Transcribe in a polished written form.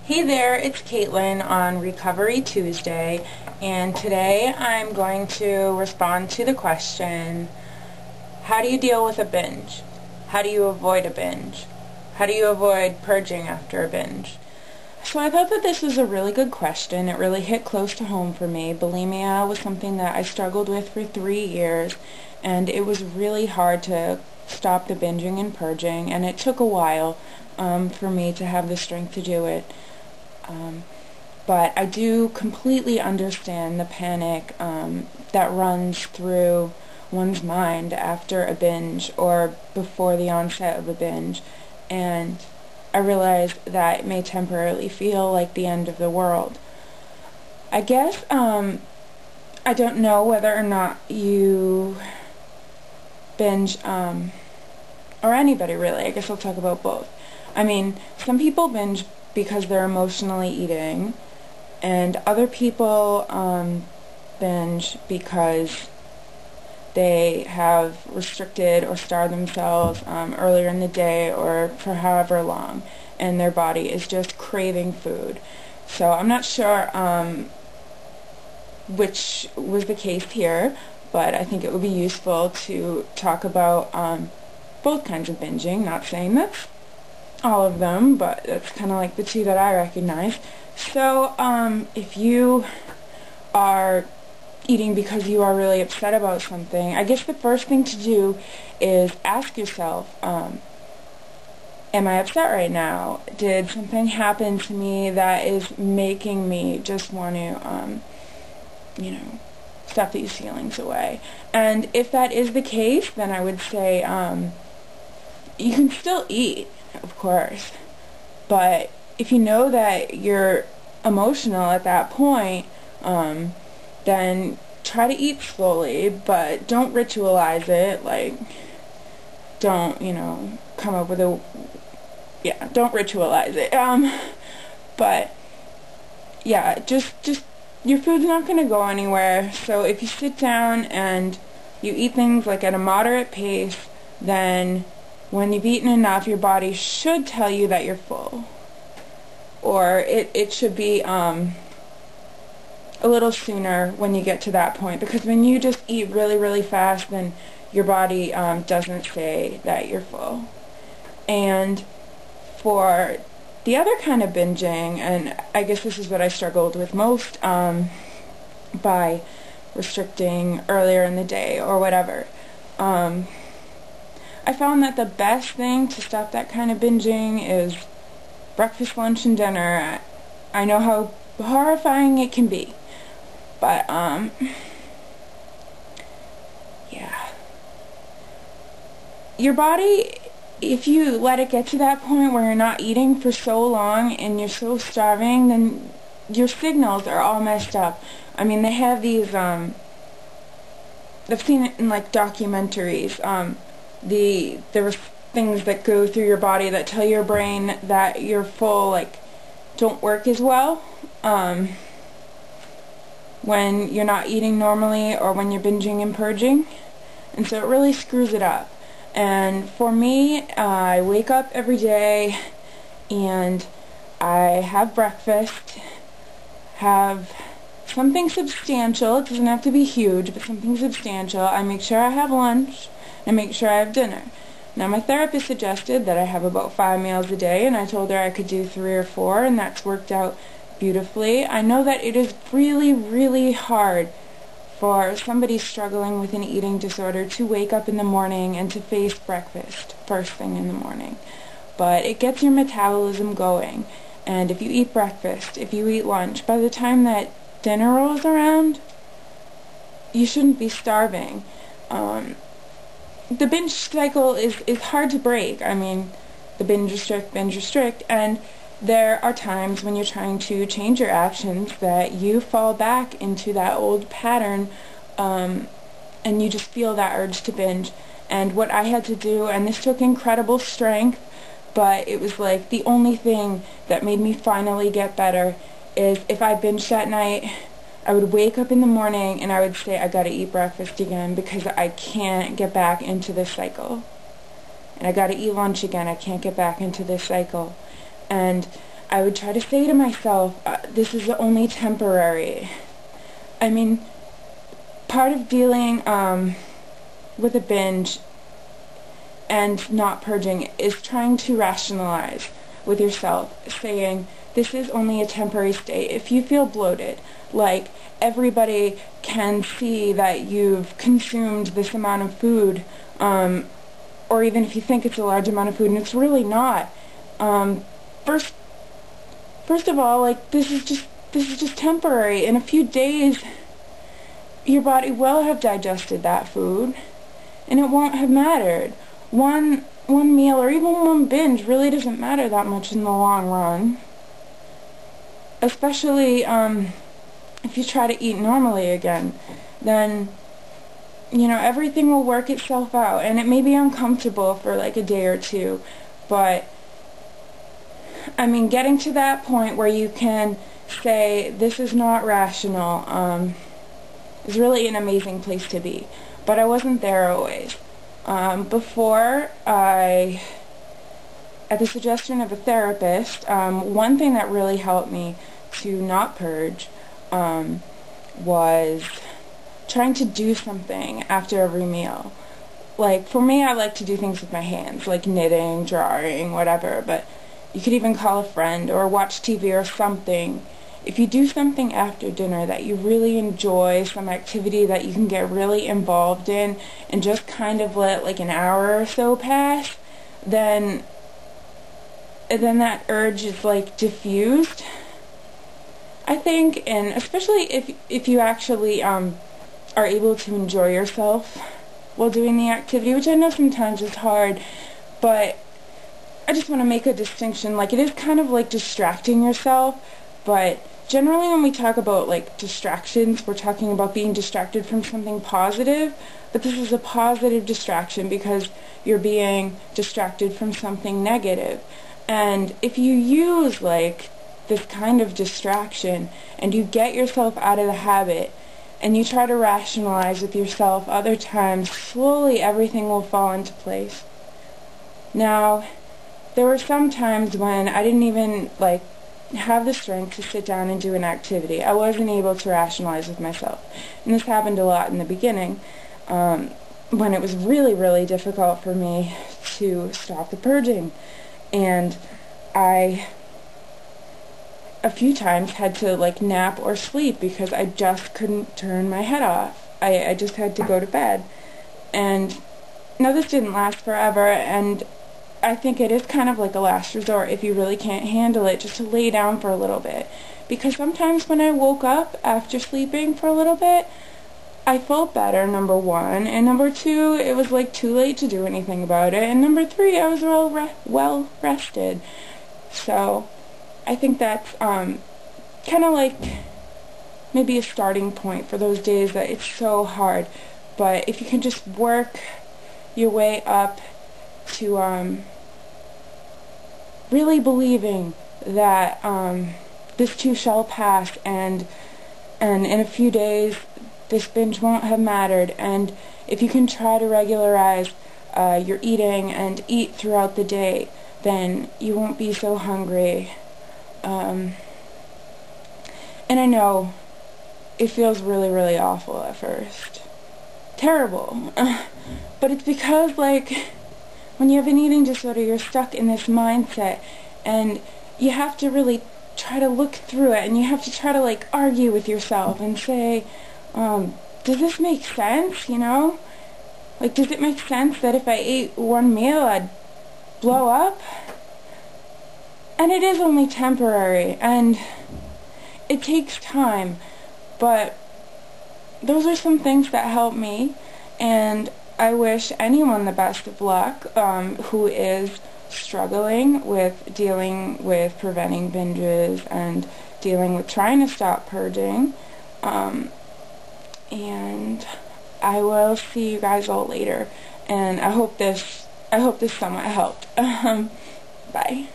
Hey there, it's Caitlin on Recovery Tuesday, and today I'm going to respond to the question, how do you deal with a binge? How do you avoid a binge? How do you avoid purging after a binge? So I thought that this was a really good question. It really hit close to home for me. Bulimia was something that I struggled with for 3 years, and it was really hard to stop the binging and purging, and it took a while for me to have the strength to do it. But I do completely understand the panic that runs through one's mind after a binge or before the onset of a binge, and I realize that it may temporarily feel like the end of the world. I guess I don't know whether or not you binge, or anybody really. I guess I'll talk about both. I mean, some people binge because they're emotionally eating, and other people binge because they have restricted or starved themselves earlier in the day or for however long, and their body is just craving food. So I'm not sure which was the case here, but I think it would be useful to talk about both kinds of binging. Not saying that's all of them, but that's kind of like the two that I recognize. So if you are eating because you are really upset about something, I guess the first thing to do is ask yourself, am I upset right now? Did something happen to me that is making me just want to, stuff these feelings away? And if that is the case, then I would say you can still eat, of course, but if you know that you're emotional at that point, then try to eat slowly, but don't ritualize it. Like, don't, come up with don't ritualize it. But yeah, just your food's not going to go anywhere. So if you sit down and you eat things like at a moderate pace, then when you've eaten enough, your body should tell you that you're full. Or it should be a little sooner when you get to that point. Because when you just eat really, really fast, then your body doesn't say that you're full. And for the other kind of binging, and I guess this is what I struggled with most by restricting earlier in the day or whatever, I found that the best thing to stop that kind of binging is breakfast, lunch, and dinner. I know how horrifying it can be, but yeah. Your body, if you let it get to that point where you're not eating for so long and you're so starving, then your signals are all messed up. I mean, they have these, I've seen it in like documentaries, there were things that go through your body that tell your brain that you're full, like, don't work as well when you're not eating normally or when you're binging and purging, and so it really screws it up. And for me, I wake up every day and I have breakfast, have something substantial. It doesn't have to be huge, but something substantial. I make sure I have lunch, and make sure I have dinner. Now, my therapist suggested that I have about 5 meals a day, and I told her I could do 3 or 4, and that's worked out beautifully. I know that it is really, really hard for somebody struggling with an eating disorder to wake up in the morning and to face breakfast first thing in the morning. But it gets your metabolism going, and if you eat breakfast, if you eat lunch, by the time that dinner rolls around, you shouldn't be starving. The binge cycle is hard to break. I mean, the binge restrict, and there are times when you're trying to change your actions that you fall back into that old pattern, and you just feel that urge to binge. And what I had to do, and this took incredible strength, but it was like the only thing that made me finally get better, is if I binged that night, I would wake up in the morning and I would say, I gotta eat breakfast again because I can't get back into this cycle. And I gotta eat lunch again, I can't get back into this cycle. And I would try to say to myself, this is only temporary. I mean, part of dealing with a binge and not purging is trying to rationalize with yourself, saying, this is only a temporary state. If you feel bloated, like everybody can see that you've consumed this amount of food, or even if you think it's a large amount of food and it's really not, first of all, like, this is just temporary. In a few days, your body will have digested that food, and it won't have mattered. One meal or even one binge really doesn't matter that much in the long run. Especially if you try to eat normally again, then, you know, everything will work itself out. And it may be uncomfortable for like a day or two, but I mean, getting to that point where you can say, this is not rational, is really an amazing place to be. But I wasn't there always. Before, at the suggestion of a therapist, one thing that really helped me to not purge was trying to do something after every meal. Like, for me, I like to do things with my hands, like knitting, drawing, whatever, but you could even call a friend or watch TV or something. If you do something after dinner that you really enjoy, some activity that you can get really involved in, and just kind of let like an hour or so pass, then that urge is like diffused, I think. And especially if you actually are able to enjoy yourself while doing the activity, which I know sometimes is hard, but I just want to make a distinction. Like, it is kind of like distracting yourself, but generally when we talk about like distractions, we're talking about being distracted from something positive, but this is a positive distraction because you're being distracted from something negative. And if you use like this kind of distraction and you get yourself out of the habit and you try to rationalize with yourself other times, slowly everything will fall into place. Now, there were some times when I didn't even like have the strength to sit down and do an activity. I wasn't able to rationalize with myself. And this happened a lot in the beginning, when it was really, really difficult for me to stop the purging. And I, a few times, had to like nap or sleep because I just couldn't turn my head off. I just had to go to bed. And no, this didn't last forever, and I think it is kind of like a last resort if you really can't handle it, just to lay down for a little bit. Because sometimes when I woke up after sleeping for a little bit, I felt better, number one, and number two, it was like too late to do anything about it, and number three, I was well rested. So I think that's kind of like maybe a starting point for those days that it's so hard. But if you can just work your way up to really believing that this too shall pass, and in a few days this binge won't have mattered, and if you can try to regularize your eating and eat throughout the day, then you won't be so hungry. And I know it feels really, really awful at first. Terrible. But it's because, like, when you have an eating disorder, you're stuck in this mindset, and you have to really try to look through it, and you have to try to, like, argue with yourself and say, does this make sense, you know? Like, does it make sense that if I ate one meal, I'd blow up? And it is only temporary, and it takes time, but those are some things that help me, and I wish anyone the best of luck who is struggling with dealing with preventing binges and dealing with trying to stop purging. And I will see you guys all later, and I hope this somewhat helped. Bye.